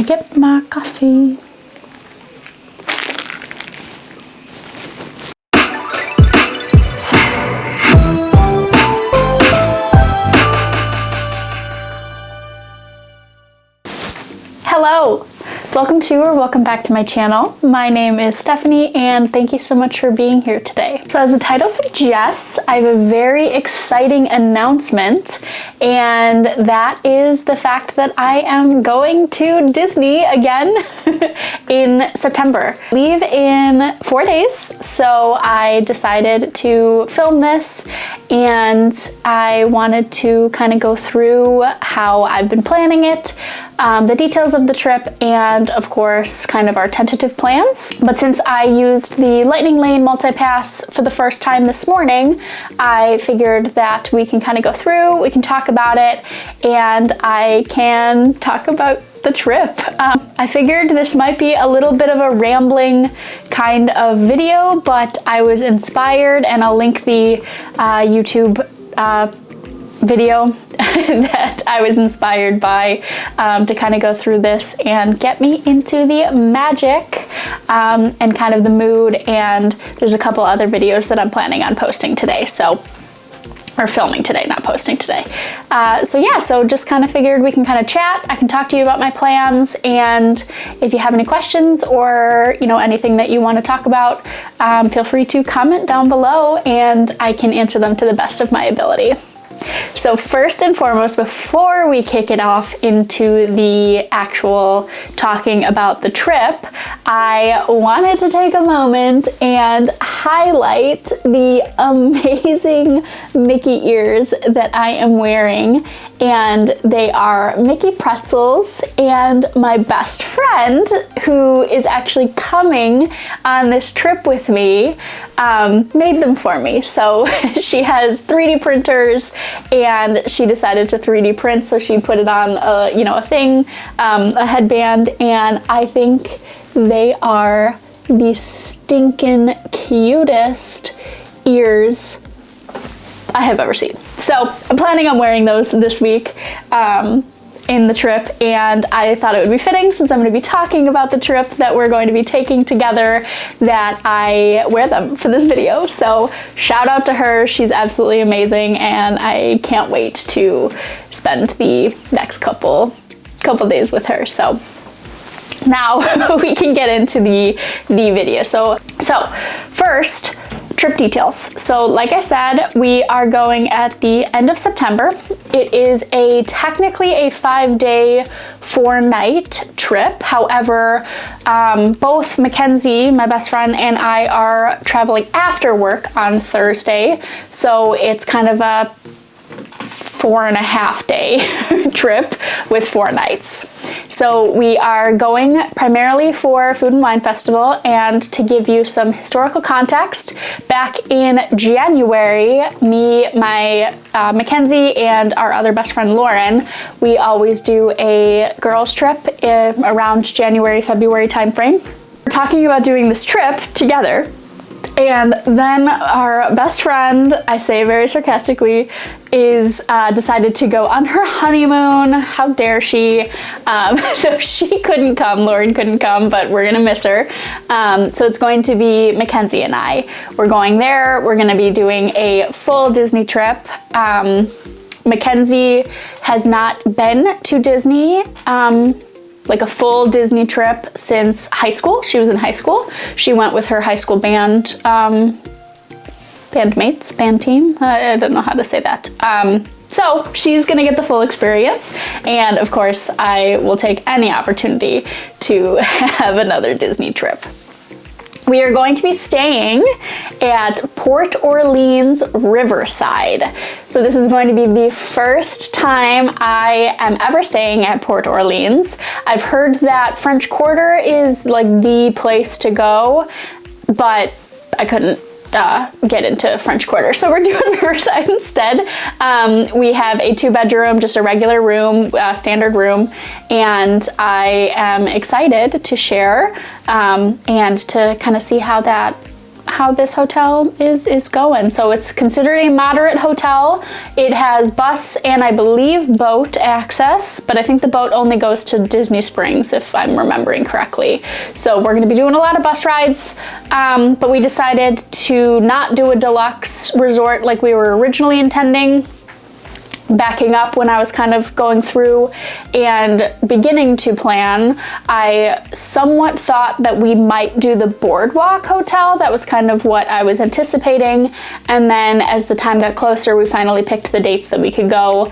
I get my coffee. Hello! Welcome back to my channel. My name is Stephanie and thank you so much for being here today. So as the title suggests, I have a very exciting announcement, and that is the fact that I am going to Disney again in September. Leave in 4 days, so I decided to film this and I wanted to kind of go through how I've been planning it, the details of the trip, and of course kind of our tentative plans. But since I used the Lightning Lane multi-pass for the first time this morning, I figured that we can kind of go through, we can talk about it, and I can talk about the trip. I figured this might be a little bit of a rambling kind of video, but I was inspired, and I'll link the YouTube video that I was inspired by to kind of go through this and get me into the magic and kind of the mood. And there's a couple other videos that I'm planning on posting today, or filming today, not posting today. So yeah, so just kind of figured we can kind of chat. I can talk to you about my plans, and if you have any questions or anything that you want to talk about, feel free to comment down below and I can answer them to the best of my ability. So first and foremost, before we kick it off into the actual talking about the trip, I wanted to take a moment and highlight the amazing Mickey ears that I am wearing. And they are Mickey pretzels, and my best friend, who is actually coming on this trip with me, made them for me. So she has 3D printers and she decided to 3D print, so she put it on a thing, a headband, and I think they are the stinking cutest ears I have ever seen. So I'm planning on wearing those this week in the trip, and I thought it would be fitting, since I'm going to be talking about the trip that we're going to be taking together, that I wear them for this video. So shout out to her, she's absolutely amazing, and I can't wait to spend the next couple days with her. So now we can get into the video. So first, trip details. So like I said, we are going at the end of September. It is technically a 5-day, 4-night trip. However, both Mackenzie, my best friend, and I are traveling after work on Thursday. So it's kind of a 4.5-day trip with 4 nights. So we are going primarily for Food and Wine Festival, and to give you some historical context, back in January, me, my Mackenzie, and our other best friend Lauren, we always do a girls trip around January, February timeframe. We're talking about doing this trip together, and then our best friend, I say very sarcastically, decided to go on her honeymoon. How dare she? So she couldn't come, Lauren couldn't come, but we're gonna miss her. So it's going to be Mackenzie and I. We're going there, we're gonna be doing a full Disney trip. Mackenzie has not been to Disney, like a full Disney trip, since high school. She was in high school. She went with her high school band team. I don't know how to say that. So she's gonna get the full experience, and of course I will take any opportunity to have another Disney trip. We are going to be staying at Port Orleans Riverside. So this is going to be the first time I am ever staying at Port Orleans. I've heard that French Quarter is like the place to go, but I couldn't get into French Quarter, so we're doing Riverside instead. We have a 2-bedroom, just a regular room, standard room, and I am excited to share and to kind of see how how this hotel is going. So it's considered a moderate hotel. It has bus and I believe boat access, but I think the boat only goes to Disney Springs if I'm remembering correctly. So we're gonna be doing a lot of bus rides, but we decided to not do a deluxe resort like we were originally intending. Backing up when I was kind of going through and beginning to plan, I somewhat thought that we might do the Boardwalk Hotel. That was kind of what I was anticipating. And then as the time got closer, we finally picked the dates that we could go.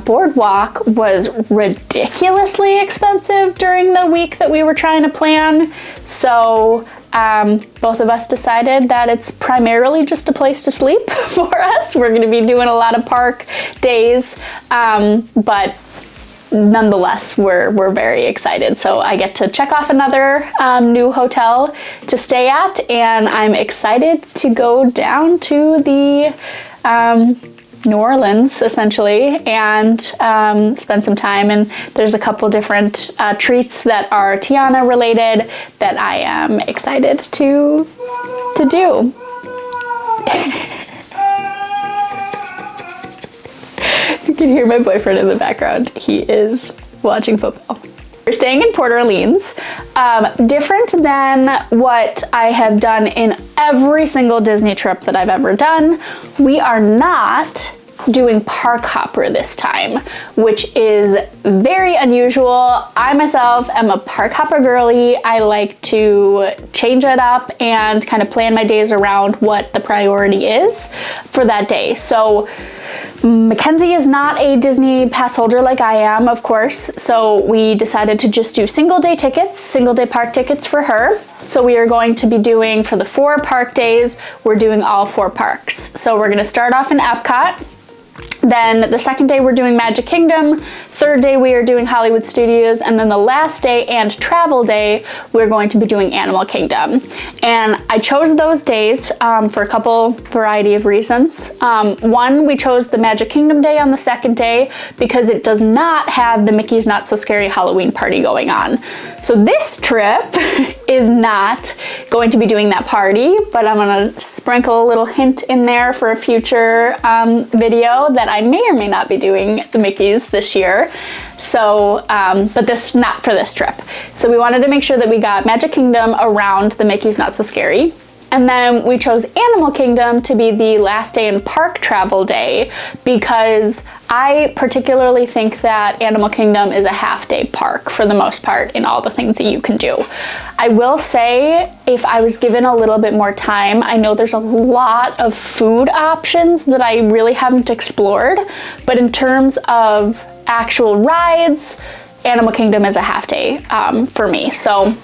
Boardwalk was ridiculously expensive during the week that we were trying to plan. So both of us decided that it's primarily just a place to sleep for us. We're going to be doing a lot of park days, but nonetheless, we're very excited. So I get to check off another new hotel to stay at, and I'm excited to go down to the New Orleans essentially and spend some time. And there's a couple different treats that are Tiana related that I am excited to do. You can hear my boyfriend in the background. He is watching football. We're staying in Port Orleans. Different than what I have done in every single Disney trip that I've ever done, we are not doing park hopper this time, which is very unusual. I myself am a park hopper girly. I like to change it up and kind of plan my days around what the priority is for that day. So Mackenzie is not a Disney pass holder like I am, of course, so we decided to just do single day park tickets for her. So we are going to be doing, for the 4 park days, we're doing all 4 parks. So we're gonna start off in EPCOT. Then the second day we're doing Magic Kingdom, third day we are doing Hollywood Studios, and then the last day and travel day we're going to be doing Animal Kingdom. And I chose those days for a couple variety of reasons. One, we chose the Magic Kingdom day on the second day because it does not have the Mickey's Not So Scary Halloween party going on. So this trip is not going to be doing that party, but I'm gonna sprinkle a little hint in there for a future video that I may or may not be doing the Mickeys this year. So, but this, not for this trip. So we wanted to make sure that we got Magic Kingdom around the Mickey's Not So Scary. And then we chose Animal Kingdom to be the last day in park travel day because I particularly think that Animal Kingdom is a half-day park for the most part in all the things that you can do. I will say, if I was given a little bit more time, I know there's a lot of food options that I really haven't explored, but in terms of actual rides, Animal Kingdom is a half-day for me. So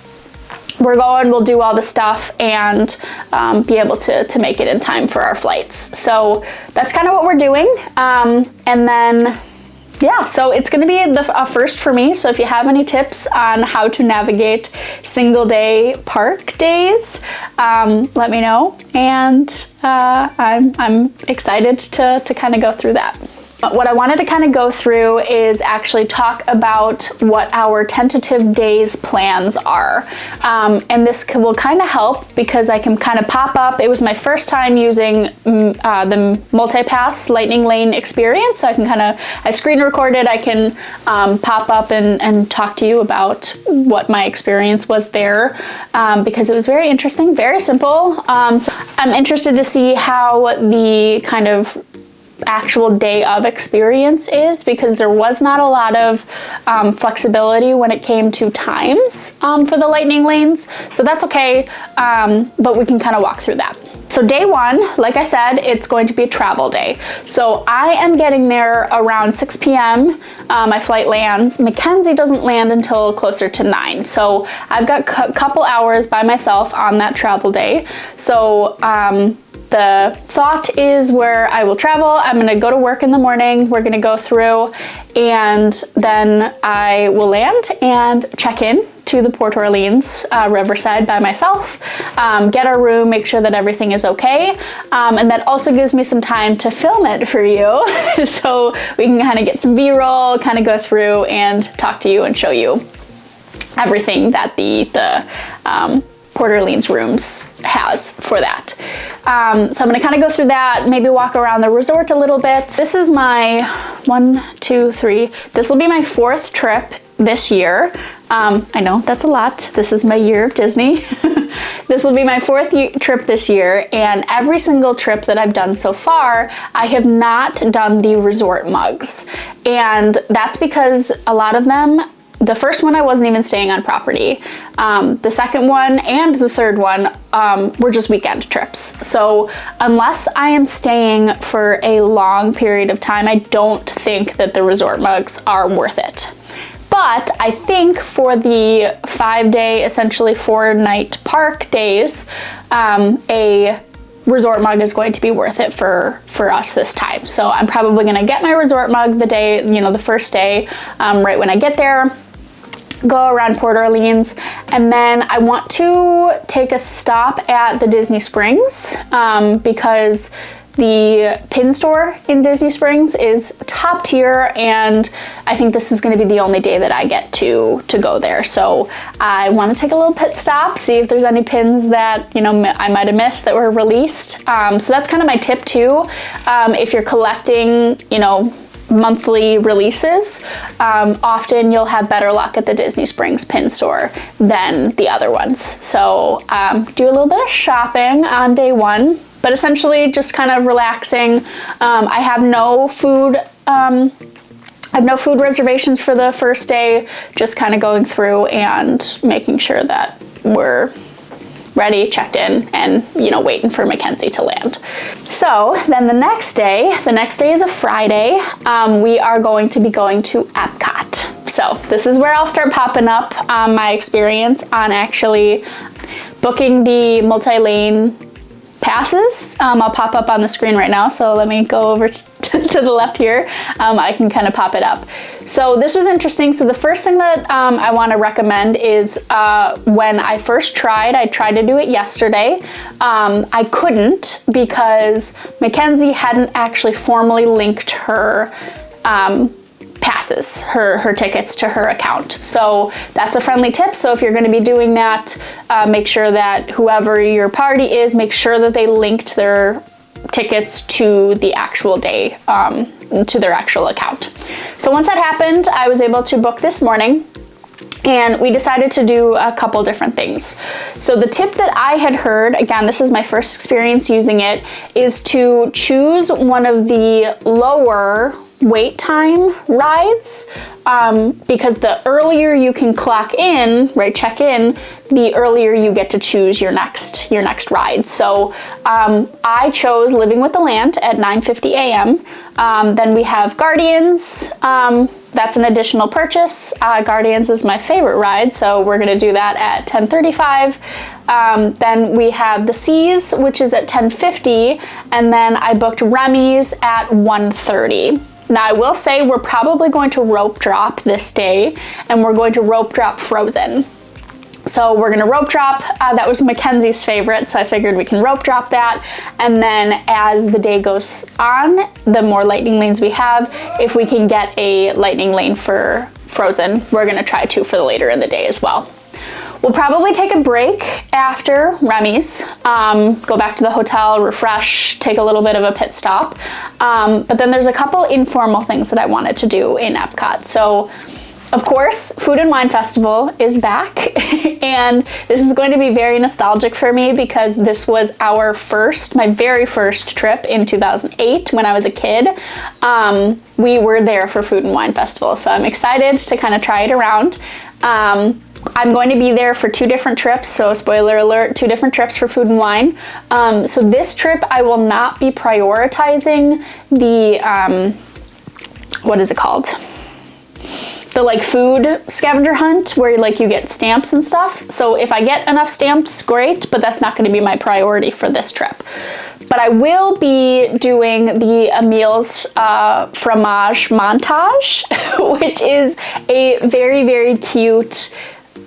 we'll do all the stuff and be able to make it in time for our flights. So that's kind of what we're doing. And then, yeah, so it's gonna be a first for me. So if you have any tips on how to navigate single day park days, let me know. And I'm excited to kind of go through that. What I wanted to kind of go through is actually talk about what our tentative days plans are. And this will kind of help because I can kind of pop up. It was my first time using the multi-pass lightning lane experience. So I can I screen recorded, I can pop up and talk to you about what my experience was there because it was very interesting, very simple. So I'm interested to see how the kind of actual day of experience is because there was not a lot of flexibility when it came to times for the lightning lanes. So that's okay, but we can kind of walk through that. So day 1, like I said, it's going to be a travel day. So I am getting there around 6 p.m. My flight lands. Mackenzie doesn't land until closer to 9. So I've got a couple hours by myself on that travel day. So the thought is where I will travel. I'm gonna go to work in the morning. We're gonna go through and then I will land and check in to the Port Orleans Riverside by myself, get our room, make sure that everything is okay. And that also gives me some time to film it for you. So we can kind of get some B-roll, kind of go through and talk to you and show you everything that the Port Orleans Rooms has for that. So I'm gonna kind of go through that, maybe walk around the resort a little bit. This is my 1, 2, 3. This will be my 4th trip this year. I know that's a lot. This is my year of Disney. This will be my 4th trip this year, and every single trip that I've done so far, I have not done the resort mugs. And that's because a lot of them, the first one I wasn't even staying on property. The second one and the third one were just weekend trips. So unless I am staying for a long period of time, I don't think that the resort mugs are worth it. But I think for the 5-day, essentially 4-night park days, a resort mug is going to be worth it for us this time. So I'm probably gonna get my resort mug the day, the first day, right when I get there, go around Port Orleans, and then I want to take a stop at the Disney Springs because the pin store in Disney Springs is top tier, and I think this is going to be the only day that I get to go there. So I want to take a little pit stop, see if there's any pins that I might have missed that were released. So that's kind of my tip too. If you're collecting, monthly releases, often you'll have better luck at the Disney Springs pin store than the other ones. So do a little bit of shopping on day 1. But essentially just kind of relaxing. I have no food reservations for the first day, just kind of going through and making sure that we're ready, checked in, and waiting for Mackenzie to land. So then the next day is a Friday, we are going to be going to EPCOT. So this is where I'll start popping up my experience on actually booking the multi-lane passes. I'll pop up on the screen right now, so let me go over to the left here. I can kind of pop it up. So this was interesting. So the first thing that I want to recommend is when I first tried, I tried to do it yesterday. I couldn't because Mackenzie hadn't actually formally linked her passes, her tickets to her account. So that's a friendly tip. So if you're going to be doing that, make sure that whoever your party is, make sure that they linked their tickets to the actual day, to their actual account. So once that happened, I was able to book this morning, and we decided to do a couple different things. So the tip that I had heard, again, this is my first experience using it, is to choose one of the lower wait time rides, because the earlier you can clock in, right, check in, the earlier you get to choose your next ride. So I chose Living with the Land at 9:50 a.m. Then we have Guardians. That's an additional purchase. Guardians is my favorite ride, so we're gonna do that at 10:35. Then we have the Seas, which is at 10:50, and then I booked Remy's at 1:30. Now I will say we're probably going to rope drop this day, and we're going to rope drop Frozen. So we're gonna rope drop, that was Mackenzie's favorite, so I figured we can rope drop that. And then as the day goes on, the more lightning lanes we have, if we can get a lightning lane for Frozen, we're gonna try to for later in the day as well. We'll probably take a break after Remy's, go back to the hotel, refresh, take a little bit of a pit stop. But then there's a couple informal things that I wanted to do in EPCOT. So, of course, Food and Wine Festival is back, and this is going to be very nostalgic for me because this was my very first trip in 2008 when I was a kid. We were there for Food and Wine Festival, so I'm excited to kind of try it around. I'm going to be there for 2 different trips, so spoiler alert, 2 different trips for Food and Wine. So this trip I will not be prioritizing the, what is it called? The food scavenger hunt where you get stamps and stuff. So if I get enough stamps, great, but that's not going to be my priority for this trip. But I will be doing the Emile's fromage montage, which is a very, very cute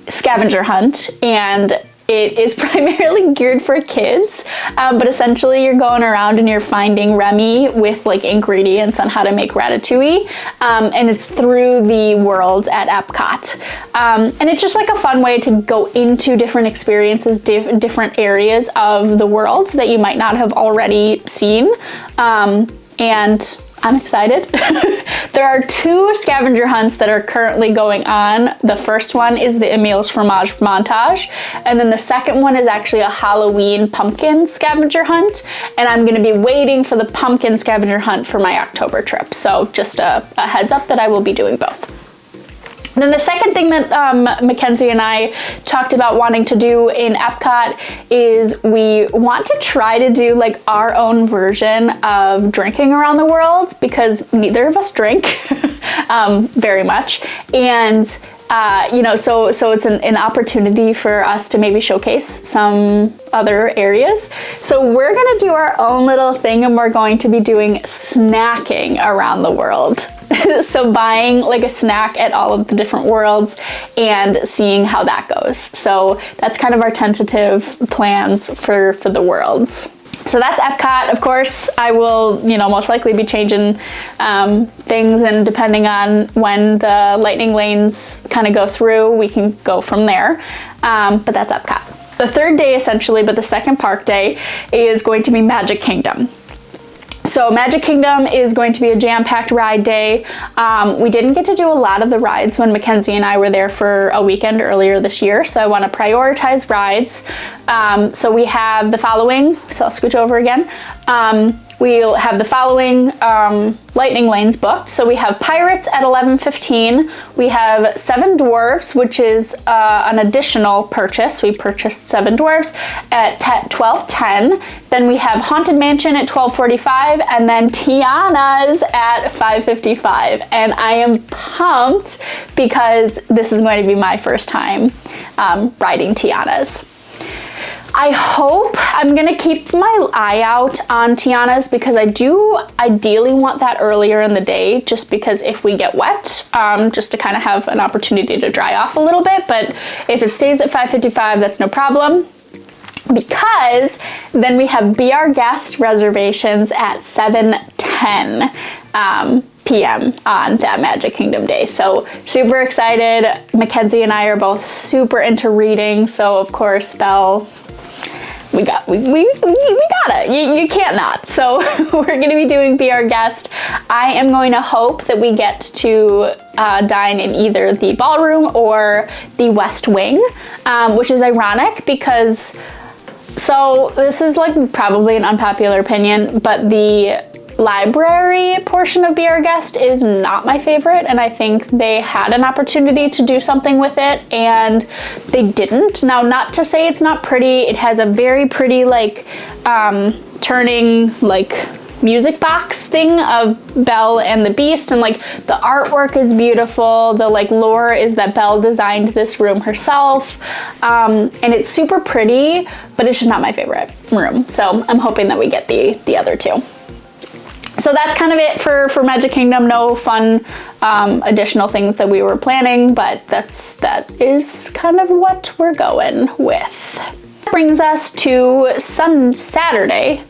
scavenger hunt, and it is primarily geared for kids, but essentially you're going around and you're finding Remy with like ingredients on how to make ratatouille, and it's through the worlds at EPCOT. And it's just like a fun way to go into different experiences, different areas of the world that you might not have already seen, and I'm excited. There are 2 scavenger hunts that are currently going on. The first one is the Emile's Fromage montage, and then the second one is actually a Halloween pumpkin scavenger hunt, and I'm gonna be waiting for the pumpkin scavenger hunt for my October trip. So just a heads up that I will be doing both. Then the second thing that Mackenzie and I talked about wanting to do in EPCOT is we want to try to do like our own version of drinking around the world, because neither of us drink very much. And you know, so it's an opportunity for us to maybe showcase some other areas. So we're gonna do our own little thing, and we're going to be doing snacking around the world. So buying like a snack at all of the different worlds and seeing how that goes. So that's kind of our tentative plans for the worlds. So that's EPCOT. Of course, I will, you know, most likely be changing things, and depending on when the lightning lanes kind of go through, we can go from there. But that's EPCOT. The third day essentially, but the second park day, is going to be Magic Kingdom. So Magic Kingdom is going to be a jam-packed ride day. We didn't get to do a lot of the rides when Mackenzie and I were there for a weekend earlier this year, so I want to prioritize rides. So we have the following, so I'll scooch over again. We'll have the following lightning lanes booked. So we have Pirates at 11:15. We have Seven Dwarfs, which is an additional purchase. We purchased Seven Dwarfs at 12:10. Then we have Haunted Mansion at 12:45, and then Tiana's at 5:55. And I am pumped because this is going to be my first time riding Tiana's. I hope I'm gonna keep my eye out on Tiana's, because I do ideally want that earlier in the day, just because if we get wet, just to kind of have an opportunity to dry off a little bit. But if it stays at 5:55, that's no problem, because then we have Be Our Guest reservations at 7:10 p.m. on that Magic Kingdom day. So super excited. Mackenzie and I are both super into reading, so of course, Belle, we got it. You can't not. So we're going to be doing Be Our Guest. I am going to hope that we get to dine in either the ballroom or the West Wing, which is ironic because, so this is like probably an unpopular opinion, but the library portion of Be Our Guest is not my favorite, and I think they had an opportunity to do something with it and they didn't. Now, not to say it's not pretty, it has a very pretty like turning like music box thing of Belle and the Beast, and like the artwork is beautiful. The like lore is that Belle designed this room herself, and it's super pretty, but it's just not my favorite room. So I'm hoping that we get the other two. So that's kind of it for Magic Kingdom. No fun additional things that we were planning, but that is kind of what we're going with. That brings us to Sunday.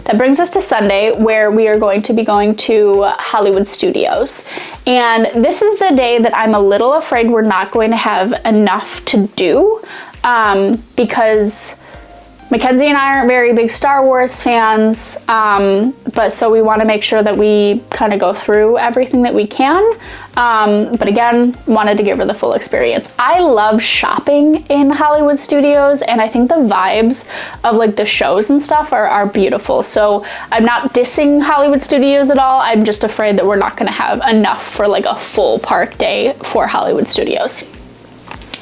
That brings us to Sunday, where we are going to be going to Hollywood Studios. And this is the day that I'm a little afraid we're not going to have enough to do, because Mackenzie and I aren't very big Star Wars fans, but so we want to make sure that we kind of go through everything that we can. But again, wanted to give her the full experience. I love shopping in Hollywood Studios, and I think the vibes of like the shows and stuff are beautiful. So I'm not dissing Hollywood Studios at all. I'm just afraid that we're not going to have enough for like a full park day for Hollywood Studios.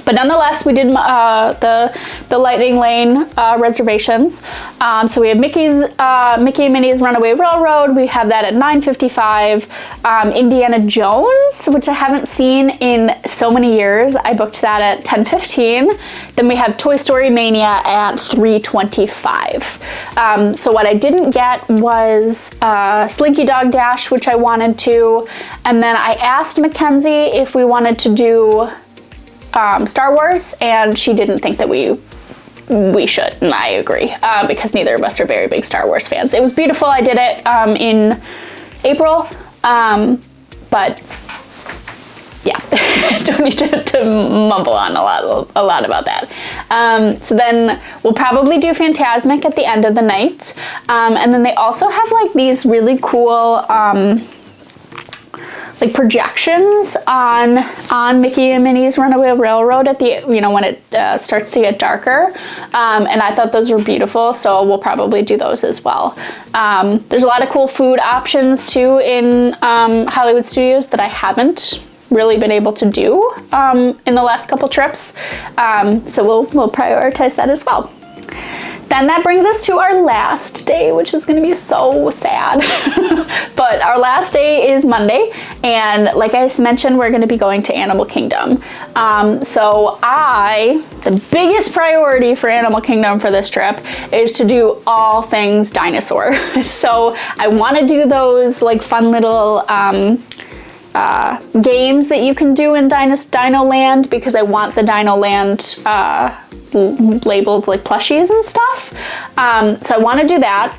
But nonetheless, we did the Lightning Lane reservations. So we have Mickey and Minnie's Runaway Railroad. We have that at 9:55. Indiana Jones, which I haven't seen in so many years, I booked that at 10:15. Then we have Toy Story Mania at 3:25. So what I didn't get was Slinky Dog Dash, which I wanted to. And then I asked Mackenzie if we wanted to do Star Wars, and she didn't think that we should, and I agree, because neither of us are very big Star Wars fans. It was beautiful. I did it in April, but yeah, don't need to mumble on a lot about that. So then we'll probably do Fantasmic at the end of the night, and then they also have like these really cool like projections on Mickey and Minnie's Runaway Railroad at the, you know, when it starts to get darker, and I thought those were beautiful, so we'll probably do those as well. There's a lot of cool food options too in Hollywood Studios that I haven't really been able to do in the last couple trips, so we'll prioritize that as well. Then that brings us to our last day, which is going to be so sad. But our last day is Monday, and like I just mentioned, we're going to be going to Animal Kingdom. So the biggest priority for Animal Kingdom for this trip is to do all things dinosaur. So I want to do those like fun little games that you can do in Dino Land, because I want the Dino Land labeled like plushies and stuff. So I want to do that.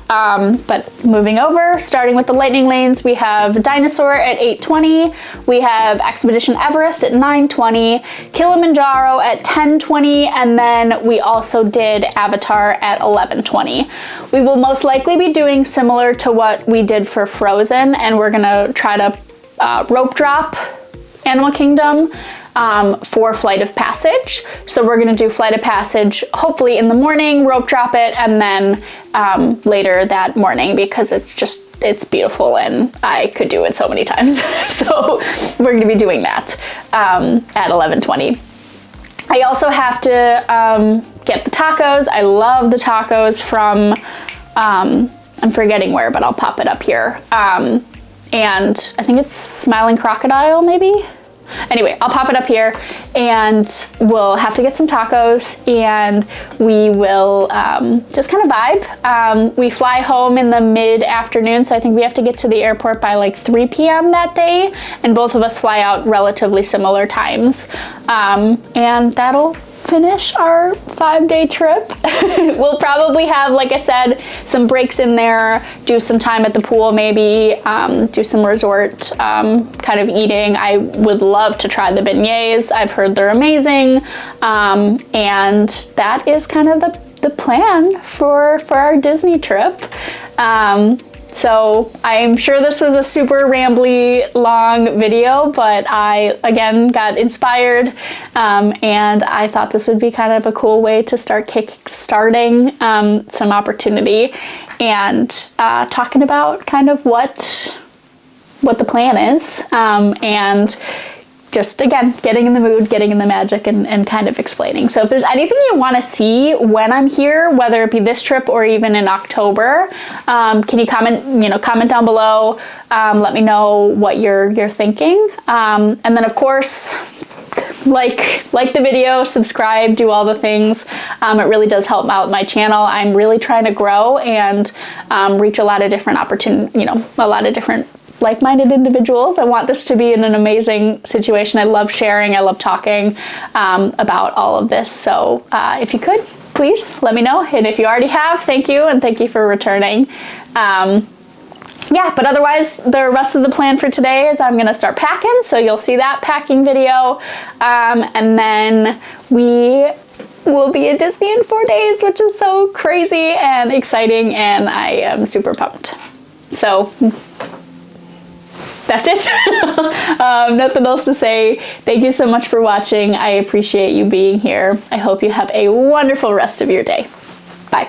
But moving over, starting with the lightning lanes, we have Dinosaur at 8:20. We have Expedition Everest at 9:20, Kilimanjaro at 10:20, and then we also did Avatar at 11:20. We will most likely be doing similar to what we did for Frozen, and we're gonna try to rope drop Animal Kingdom for Flight of Passage. So we're gonna do Flight of Passage hopefully in the morning, rope drop it, and then later that morning, because it's beautiful and I could do it so many times. So we're gonna be doing that at 11:20. I also have to get the tacos. I love the tacos from, I'm forgetting where, but I'll pop it up here. And I think it's Smiling Crocodile, maybe? Anyway, I'll pop it up here, and we'll have to get some tacos, and we will just kind of vibe. We fly home in the mid-afternoon, so I think we have to get to the airport by like 3 p.m. that day, and both of us fly out relatively similar times. And that'll finish our 5-day trip. We'll probably have, like I said, some breaks in there, do some time at the pool maybe, do some resort kind of eating. I would love to try the beignets. I've heard they're amazing. And that is kind of the plan for our Disney trip. So I'm sure this was a super rambly long video, but I again got inspired, and I thought this would be kind of a cool way to start kick-starting some opportunity, and talking about kind of what the plan is, and just, again, getting in the mood, getting in the magic, and kind of explaining. So if there's anything you want to see when I'm here, whether it be this trip or even in October, can you comment down below, let me know what you're thinking. And then of course, like the video, subscribe, do all the things. It really does help out my channel. I'm really trying to grow and reach a lot of different a lot of different like-minded individuals. I want this to be an amazing situation. I love sharing, I love talking about all of this. So if you could, please let me know. And if you already have, thank you, and thank you for returning. Yeah, but otherwise, the rest of the plan for today is I'm gonna start packing, so you'll see that packing video. And then we will be at Disney in 4 days, which is so crazy and exciting, and I am super pumped. So that's it. Nothing else to say. Thank you so much for watching. I appreciate you being here. I hope you have a wonderful rest of your day. Bye.